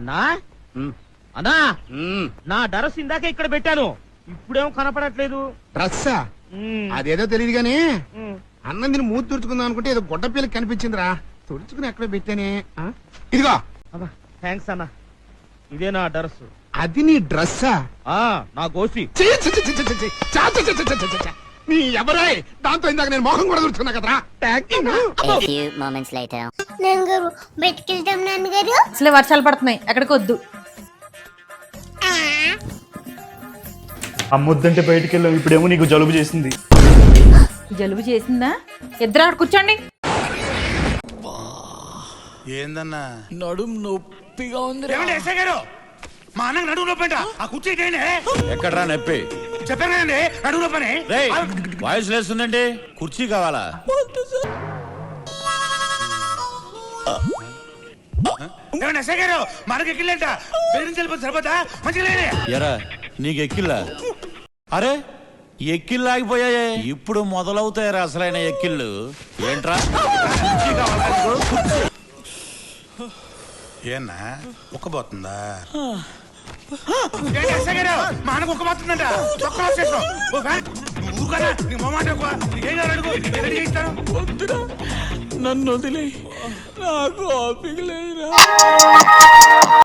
అన్నా అన్నా నా డ్రెస్ ఇందాక ఇక్కడ పెట్టాను, ఇప్పుడేమో కనపడట్లేదు. డ్రస్సా? అదేదో తెలియదు గానీ అన్నం దీన్ని మూతి తుడుచుకుందాం అనుకుంటే ఏదో గొడ్డ పిల్లకి కనిపించిందిరా. తుడుచుకుని ఎక్కడ పెట్టానే? ఇదిగో. థ్యాంక్స్ అన్నా, ఇదే నా డ్రెస్. అది నీ డ్రస్సా? నా గోసి. నీ ఎవరై దాంతో ఇందాక నేను మొహం కూడా తుడుచుకున్నా కదరా. నాన్నగారు బయటకెళ్తాం నాన్నగారు. అసలే వర్షాలు పడుతున్నాయి, ఎక్కడికి వద్దు. అమ్మొద్దంటే బయటికి వెళ్ళాం, ఇప్పుడేమో నీకు జలుబు చేసింది. జలుబు చేసిందా? ఇద్దరు అక్కడ కూర్చోండి. ఏందన్నా నడుం నొప్పిగా ఉంది. మా అన్న నడుము నొప్పి అంట. ఆ కుర్చీ ఎక్కడరా నొప్పి? చెప్పాను కదండి నడుము నొప్పని. వాయిస్ లేస్తుందండి, కుర్చీ కావాలా? మనకి ఎక్కిళ్ళంట బెదిరించాలి సరిపోతా మంచిగా. ఎరా నీకు ఎక్కిల్లా? అరే ఎక్కిళ్ళాగిపోయాయే, ఇప్పుడు మొదలవుతాయరా అసలైన ఎక్కిళ్ళు. ఏంట్రా ఏనా ఉక్కబోతుందా? మనకు ఉక్కబోతుందంట. నన్ను వదిలే, నాకు ఓపిక లేదురా.